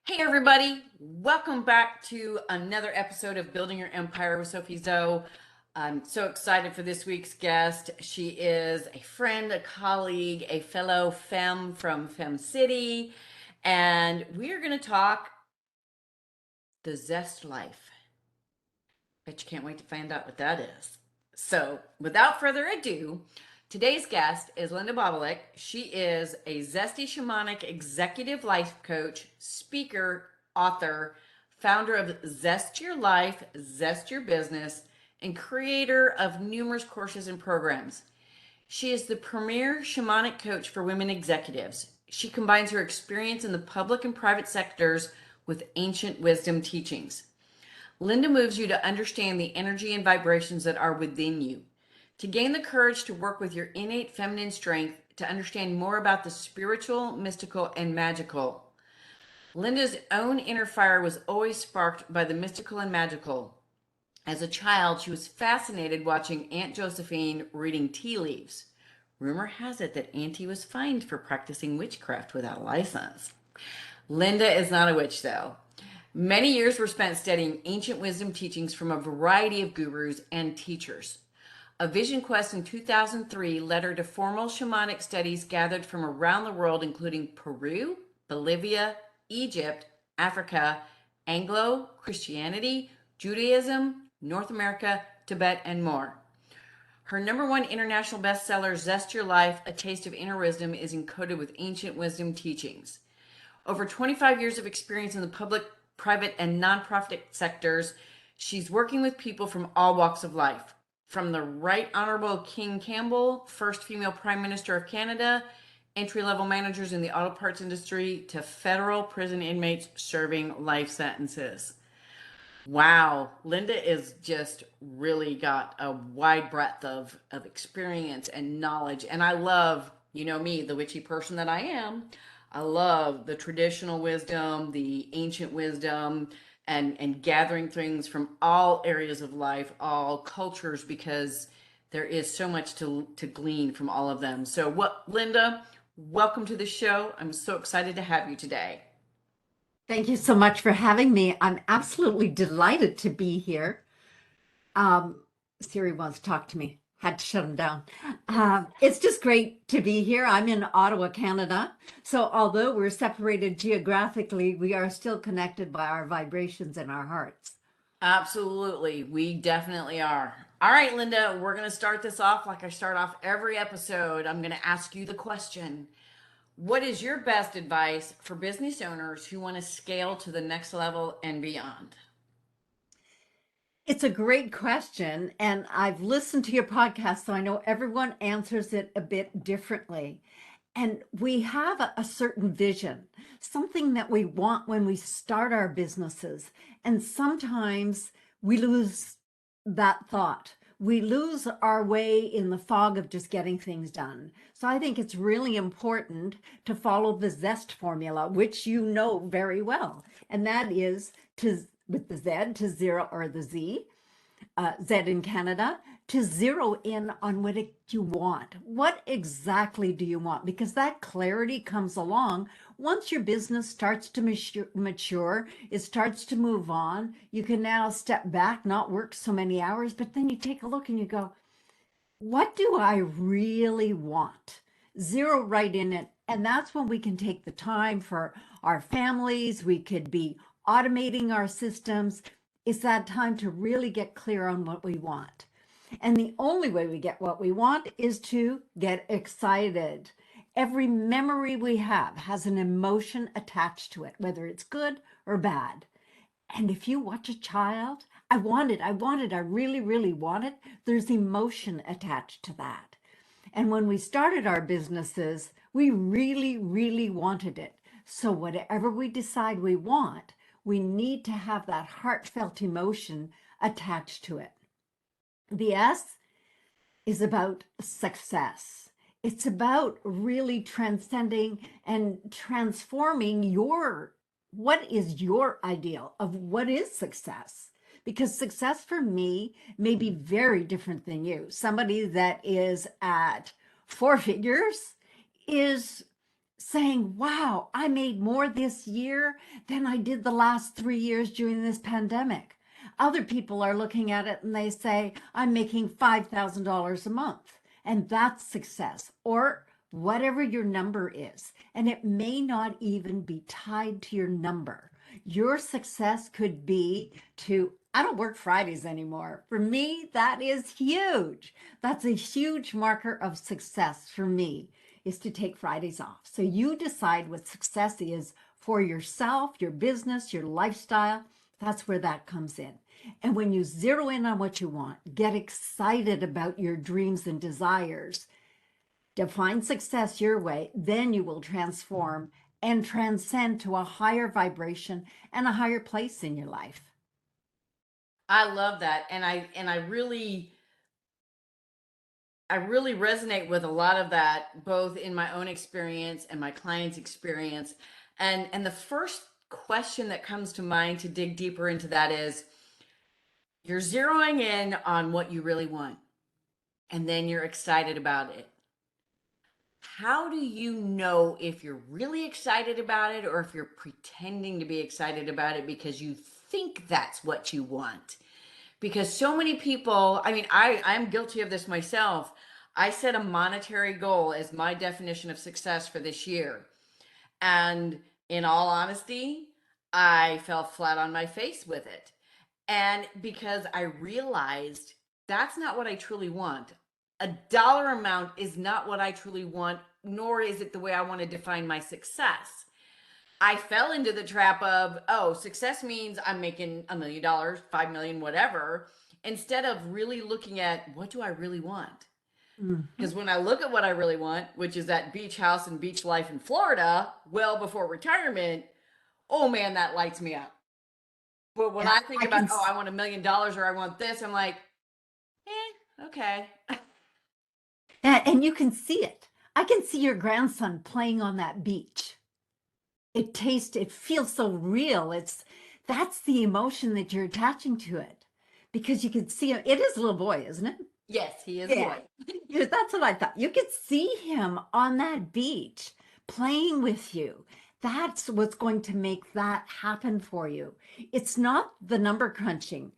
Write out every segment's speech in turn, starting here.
Hey everybody, welcome back to another episode of Building Your Empire with SophieZo. I'm so excited for this week's guest. She is a friend, a colleague, a fellow femme from Femme City, and we are going to talk the Zest life. Bet you can't wait to find out what that is. So without further ado, today's guest is Linda Babulic. She is a zesty shamanic executive life coach, speaker, author, founder of Zest Your Life, Zest Your Business, and creator of numerous courses and programs. She is the premier shamanic coach for women executives. She combines her experience in the public and private sectors with ancient wisdom teachings. Linda moves you to understand the energy and vibrations that are within you, to gain the courage to work with your innate feminine strength, to understand more about the spiritual, mystical, and magical. Linda's own inner fire was always sparked by the mystical and magical. As a child, she was fascinated watching Aunt Josephine reading tea leaves. Rumor has it that Auntie was fined for practicing witchcraft without a license. Linda is not a witch, though. Many years were spent studying ancient wisdom teachings from a variety of gurus and teachers. A vision quest in 2003 led her to formal shamanic studies gathered from around the world, including Peru, Bolivia, Egypt, Africa, Anglo, Christianity, Judaism, North America, Tibet, and more. Her #1 international bestseller, Zest Your Life, A Taste of Inner Wisdom, is encoded with ancient wisdom teachings. Over 25 years of experience in the public, private, and nonprofit sectors, she's working with people from all walks of life. From the Right Honorable King Campbell, first female Prime Minister of Canada, entry-level managers in the auto parts industry, to federal prison inmates serving life sentences. Wow, Linda is just really got a wide breadth of experience and knowledge. And I love, you know me, the witchy person that I am. I love the traditional wisdom, the ancient wisdom, and gathering things from all areas of life, all cultures, because there is so much to glean from all of them. So Linda, welcome to the show. I'm so excited to have you today. Thank you so much for having me. I'm absolutely delighted to be here. Siri wants to talk to me. Had to shut him down. It's just great to be here. I'm in Ottawa, Canada. So although we're separated geographically, we are still connected by our vibrations and our hearts. Absolutely. We definitely are. All right, Linda, we're going to start this off like I start off every episode. I'm going to ask you the question. What is your best advice for business owners who want to scale to the next level and beyond? It's a great question. And I've listened to your podcast, so I know everyone answers it a bit differently. And we have a certain vision, something that we want when we start our businesses. And sometimes we lose that thought. We lose our way in the fog of just getting things done. So I think it's really important to follow the Zest formula, which you know very well. And that is with the Z to zero, or the Z, Z in Canada, to zero in on what you want. What exactly do you want? Because that clarity comes along once your business starts to mature, it starts to move on. You can now step back, not work so many hours, but then you take a look and you go, what do I really want? Zero right in it. And that's when we can take the time for our families. We could be automating our systems. It's that time to really get clear on what we want. And the only way we get what we want is to get excited. Every memory we have has an emotion attached to it, whether it's good or bad. And if you watch a child, I want it, I really, really want it, there's emotion attached to that. And when we started our businesses, we really, really wanted it. So whatever we decide we want, we need to have that heartfelt emotion attached to it. The S is about success. It's about really transcending and transforming what is your ideal of what is success? Because success for me may be very different than you. Somebody that is at 4 figures is saying, wow, I made more this year than I did the last 3 years during this pandemic. Other people are looking at it and they say, I'm making $5,000 a month, and that's success, or whatever your number is. And it may not even be tied to your number. Your success could be to, I don't work Fridays anymore. For me, that is huge. That's a huge marker of success for me, is to take Fridays off. So you decide what success is for yourself, your business, your lifestyle. That's where that comes in. And when you zero in on what you want, get excited about your dreams and desires, define success your way, then you will transform and transcend to a higher vibration and a higher place in your life. I love that. And I really resonate with a lot of that, both in my own experience and my clients' experience. And the first question that comes to mind to dig deeper into that is, you're zeroing in on what you really want, and then you're excited about it. How do you know if you're really excited about it or if you're pretending to be excited about it because you think that's what you want? Because so many people, I mean, I'm guilty of this myself. I set a monetary goal as my definition of success for this year. And in all honesty, I fell flat on my face with it. And because I realized that's not what I truly want. A dollar amount is not what I truly want, nor is it the way I want to define my success. I fell into the trap of, oh, success means I'm making $1 million, 5 million, whatever, instead of really looking at, what do I really want? Because when I look at what I really want, which is that beach house and beach life in Florida, well before retirement, oh man, that lights me up. But when Yeah, I think I about, can, oh, I want $1 million or I want this, I'm like, okay. and you can see it. I can see your grandson playing on that beach. It feels so real. That's the emotion that you're attaching to it, because you can see him. It is a little boy, isn't it? Yes, he is a Yeah. boy. Yeah, that's what I thought. You could see him on that beach playing with you. That's what's going to make that happen for you. It's not the number crunching.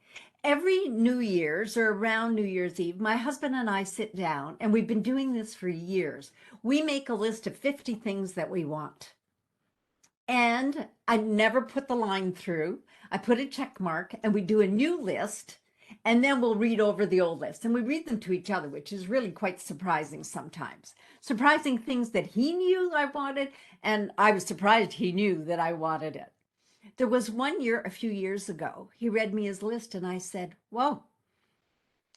Every New Year's or around New Year's Eve, my husband and I sit down, and we've been doing this for years. We make a list of 50 things that we want. And I never put the line through. I put a check mark, and we do a new list, and then we'll read over the old list, and we read them to each other, which is really quite surprising sometimes. Surprising things that he knew I wanted, and I was surprised he knew that I wanted it. There was one year, a few years ago, he read me his list, and I said, whoa.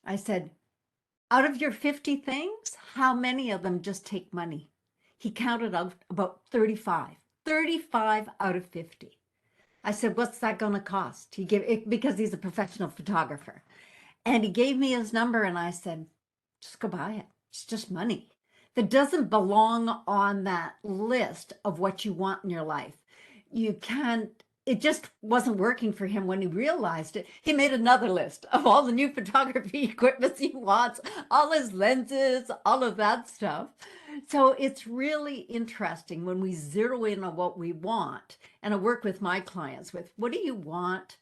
I said, out of your 50 things, how many of them just take money? He counted out about 35. 35 out of 50. I said, what's that going to cost? He gave it, because he's a professional photographer. And he gave me his number, and I said, just go buy it. It's just money that doesn't belong on that list of what you want in your life. You can't, it just wasn't working for him when he realized it. He made another list of all the new photography equipment he wants, all his lenses, all of that stuff. So it's really interesting when we zero in on what we want. And I work with my clients with, what do you want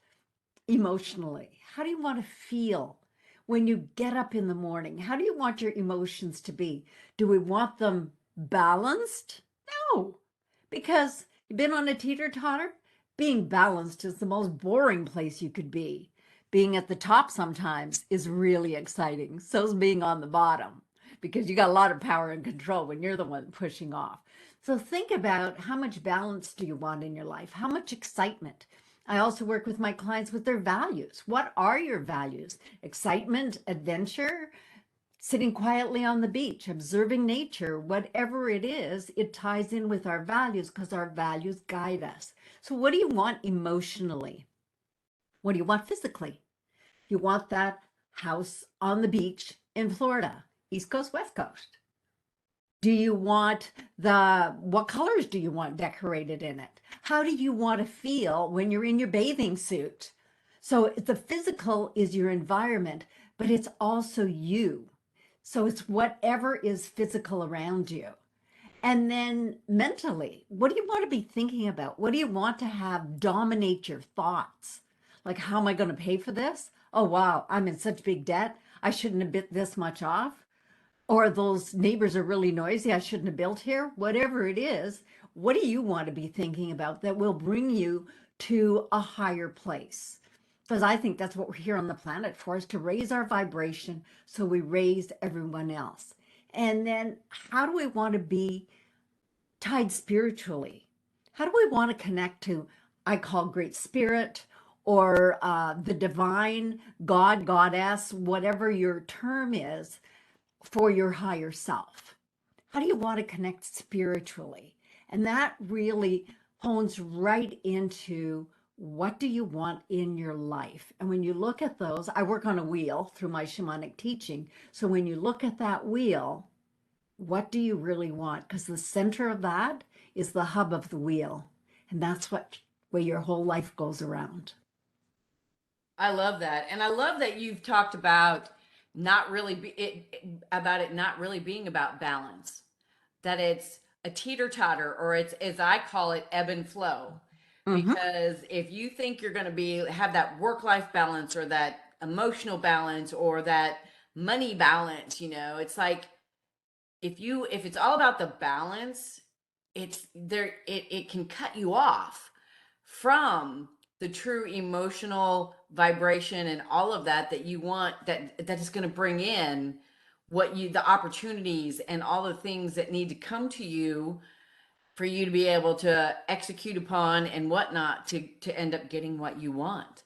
emotionally? How do you want to feel when you get up in the morning? How do you want your emotions to be? Do we want them balanced? No, because you've been on a teeter-totter. Being balanced is the most boring place you could be. Being at the top sometimes is really exciting. So is being on the bottom, because you got a lot of power and control when you're the one pushing off. So think about, how much balance do you want in your life? How much excitement? I also work with my clients with their values. What are your values? Excitement, adventure, sitting quietly on the beach, observing nature, whatever it is, it ties in with our values because our values guide us. So what do you want emotionally? What do you want physically? You want that house on the beach in Florida, East Coast, West Coast. Do you want what colors do you want decorated in it? How do you want to feel when you're in your bathing suit? So the physical is your environment, but it's also you. So it's whatever is physical around you. And then mentally, what do you want to be thinking about? What do you want to have dominate your thoughts? Like, how am I going to pay for this? Oh, wow, I'm in such big debt. I shouldn't have bit this much off. Or those neighbors are really noisy. I shouldn't have built here. Whatever it is, what do you want to be thinking about that will bring you to a higher place? Because I think that's what we're here on the planet for, is to raise our vibration so we raise everyone else. And then how do we want to be tied spiritually? How do we want to connect to, I call great spirit, or the divine, God, goddess, whatever your term is, for your higher self? How do you want to connect spiritually? And that really hones right into, what do you want in your life? And when you look at those, I work on a wheel through my shamanic teaching. So when you look at that wheel, what do you really want? Because the center of that is the hub of the wheel. And that's what where your whole life goes around. I love that. And I love that you've talked about not really about it not really being about balance. That it's a teeter-totter, or it's, as I call it, ebb and flow. Mm-hmm. Because if you think you're going to be have that work-life balance, or that emotional balance, or that money balance, it's like, if it's all about the balance, it's there, it can cut you off from the true emotional vibration and all of that that you want, that is going to bring in the opportunities and all the things that need to come to you for you to be able to execute upon and whatnot, to end up getting what you want.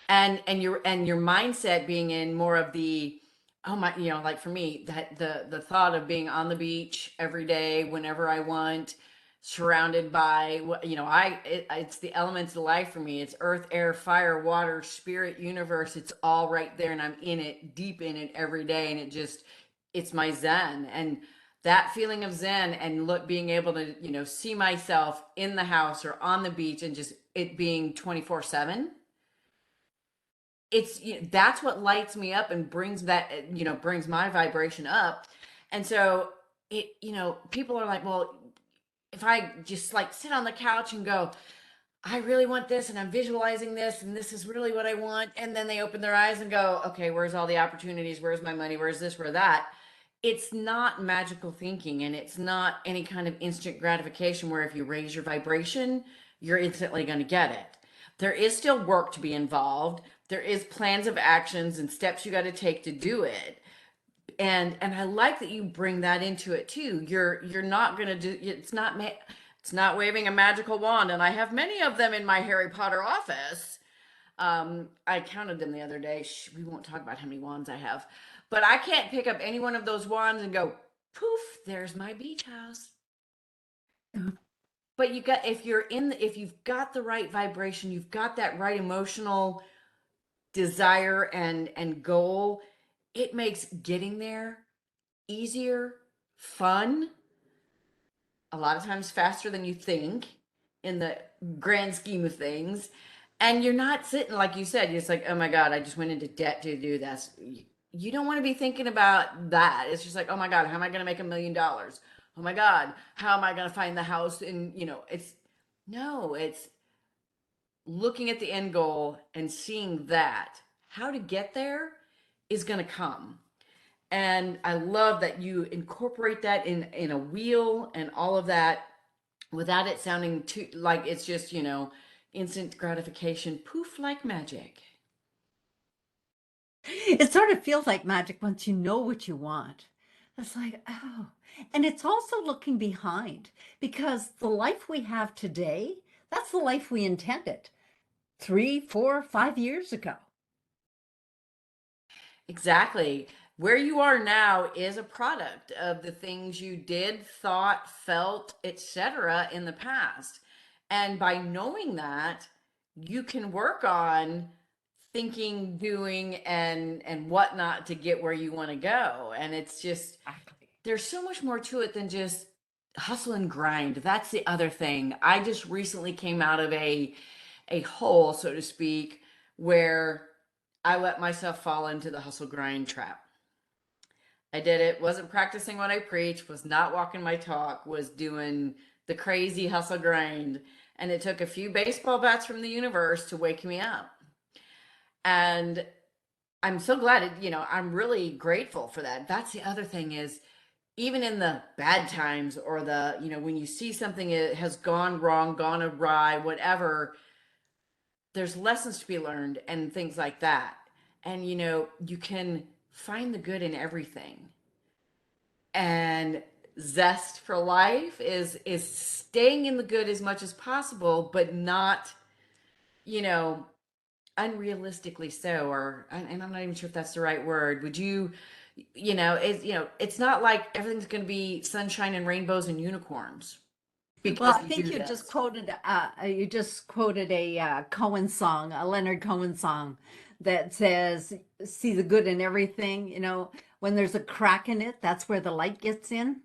And your mindset being in more of the, oh my, like for me, that the thought of being on the beach every day whenever I want, surrounded by what, it's the elements of life for me. It's earth, air, fire, water, spirit, universe. It's all right there, and I'm in it, deep in it every day, and it's my zen. And that feeling of zen, and being able to, see myself in the house or on the beach, and just it being 24/7, that's what lights me up and brings that, brings my vibration up. And so people are like, well, if I just like sit on the couch and go, I really want this, and I'm visualizing this, and this is really what I want, and then they open their eyes and go, okay, where's all the opportunities, where's my money, where's this, where that? It's not magical thinking, and it's not any kind of instant gratification where if you raise your vibration, you're instantly going to get it. There is still work to be involved. There is plans of actions and steps you got to take to do it. And I like that you bring that into it too. You're not going to do, it's not waving a magical wand, and I have many of them in my Harry Potter office. I counted them the other day. We won't talk about how many wands I have, but I can't pick up any one of those wands and go, poof, there's my beach house. But if you've got the right vibration, you've got that right emotional desire and goal, it makes getting there easier, fun, a lot of times faster than you think in the grand scheme of things. And you're not sitting, like you said, it's like, oh my God, I just went into debt to do this. You don't want to be thinking about that. It's just like, oh my God, how am I going to make $1 million? Oh my God, how am I going to find the house? And it's looking at the end goal and seeing that how to get there is going to come. And I love that you incorporate that in a wheel and all of that, without it sounding too like it's just, instant gratification, poof, like magic. It sort of feels like magic once you know what you want. It's like, oh. And it's also looking behind, because the life we have today, that's the life we intended 3, 4, 5 years ago. Exactly. Where you are now is a product of the things you did, thought, felt, etc. in the past. And by knowing that, you can work on thinking, doing, and whatnot to get where you want to go. And it's just, Exactly. there's so much more to it than just hustle and grind. That's the other thing. I just recently came out of a hole, so to speak, where I let myself fall into the hustle grind trap. I did it. Wasn't practicing what I preach, was not walking my talk, was doing the crazy hustle grind. And it took a few baseball bats from the universe to wake me up. And I'm so glad I'm really grateful for that. That's the other thing is even in the bad times or when you see something it has gone wrong, gone awry, whatever, there's lessons to be learned and things like that. And you can find the good in everything. And zest for life is staying in the good as much as possible, but not, you know, unrealistically so, or and I'm not even sure if that's the right word. Would you, it's not like everything's going to be sunshine and rainbows and unicorns Well, because I we think do this. you just quoted a Cohen song, a Leonard Cohen song that says, "See the good in everything." When there's a crack in it, that's where the light gets in.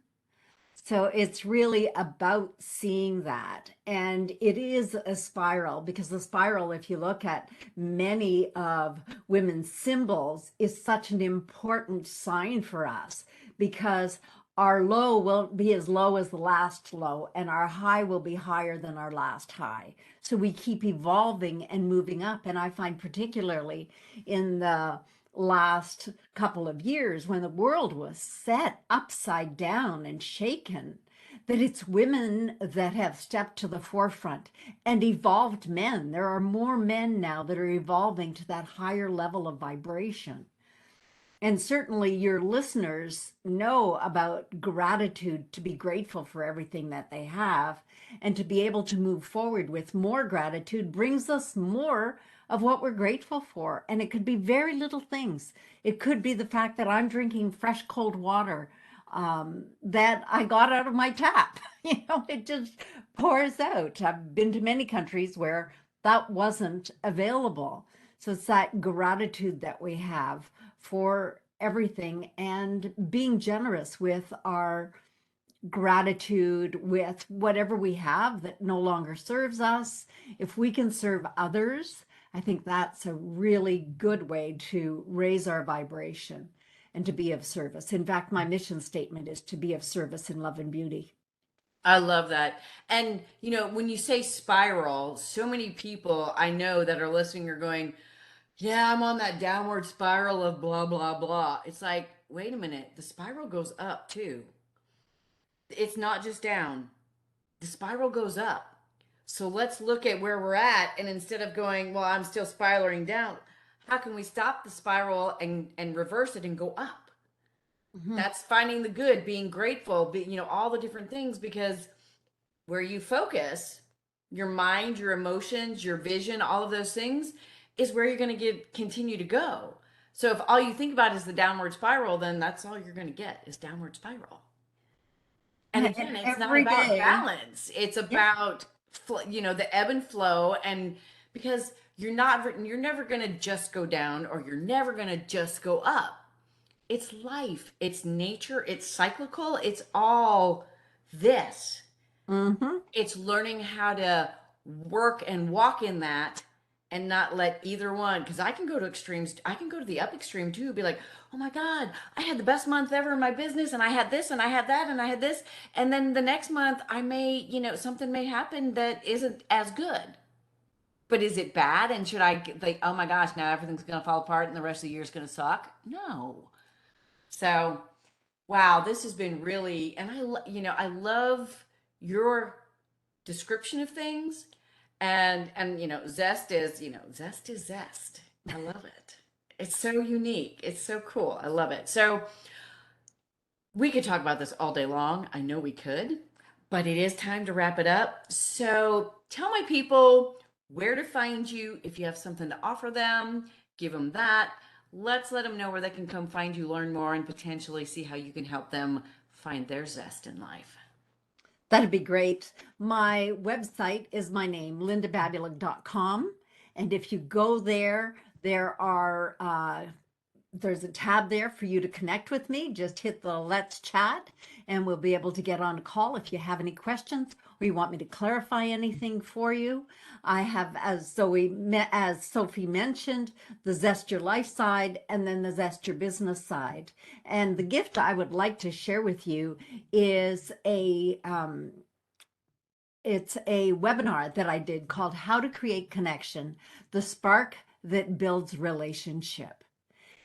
So it's really about seeing that. And it is a spiral because the spiral, if you look at many of women's symbols, is such an important sign for us because our low will be as low as the last low, and our high will be higher than our last high. So we keep evolving and moving up. And I find particularly in the last couple of years when the world was set upside down and shaken, that it's women that have stepped to the forefront and evolved men. There are more men now that are evolving to that higher level of vibration. And certainly your listeners know about gratitude, to be grateful for everything that they have, and to be able to move forward with more gratitude brings us more of what we're grateful for. And it could be very little things. It could be the fact that I'm drinking fresh, cold water that I got out of my tap. It just pours out. I've been to many countries where that wasn't available. So it's that gratitude that we have for everything and being generous with our gratitude with whatever we have that no longer serves us. If we can serve others, I think that's a really good way to raise our vibration and to be of service. In fact, my mission statement is to be of service in love and beauty. I love that. And when you say spiral, so many people I know that are listening are going, yeah, I'm on that downward spiral of blah blah blah. It's like, wait a minute, the spiral goes up too. It's not just down. The spiral goes up. So let's look at where we're at, and instead of going, well, I'm still spiraling down, how can we stop the spiral and reverse it and go up? Mhm. That's finding the good, being grateful, all the different things, because where you focus, your mind, your emotions, your vision, all of those things is where you're going to continue to go. So if all you think about is the downward spiral, then that's all you're going to get is downward spiral. And And again, it's not every about day, balance. It's yeah. about the ebb and flow, and because you're never going to just go down or you're never going to just go up. It's life, it's nature, it's cyclical, it's all this. Hmm. It's learning how to work and walk in that and not let either one, because I can go to extremes. I can go to the up extreme too, be like, oh my god, I had the best month ever in my business, and I had this and I had that and I had this, and then the next month I may, something may happen that isn't as good. But is it bad, and should I like, oh my gosh, now everything's going to fall apart and the rest of the year is going to suck? No. So wow, this has been really, and I love your description of things, and zest is zest. I love it. It's so unique, it's so cool. I love it. So we could talk about this all day long. I know we could, but it is time to wrap it up. So tell my people where to find you. If you have something to offer them, give them that. Let's let them know where they can come find you, learn more, and potentially see how you can help them find their zest in life. That'd be great. My website is my name, lindababulic.com. And if you go there, there are there's a tab there for you to connect with me. Just hit the Let's Chat and we'll be able to get on a call if you have any questions or you want me to clarify anything for you. I have, as Sophie mentioned, the Zest Your Life side and then the Zest Your Business side. And the gift I would like to share with you is it's a webinar that I did called How to Create Connection, the Spark That Builds Relationship.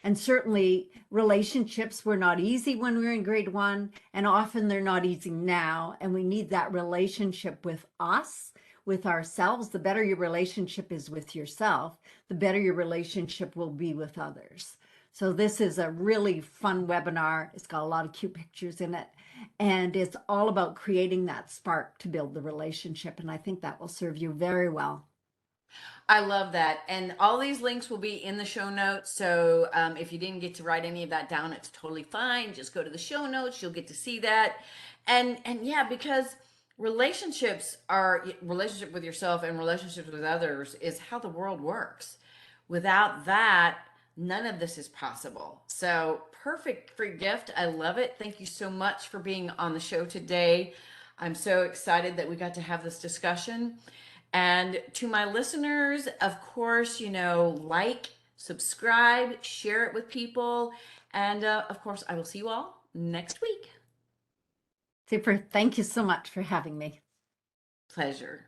And certainly relationships were not easy when we were in grade 1, and often they're not easy now. And we need that relationship with us, with ourselves. The better your relationship is with yourself, the better your relationship will be with others. So this is a really fun webinar. It's got a lot of cute pictures in it. And it's all about creating that spark to build the relationship. And I think that will serve you very well. I love that. And all these links will be in the show notes. So if you didn't get to write any of that down, it's totally fine. Just go to the show notes. You'll get to see that. And yeah, because relationship with yourself and relationships with others is how the world works. Without that, none of this is possible. So perfect free gift. I love it. Thank you so much for being on the show today. I'm so excited that we got to have this discussion. And to my listeners, of course, like, subscribe, share it with people. And of course, I will see you all next week. Super. Thank you so much for having me. Pleasure.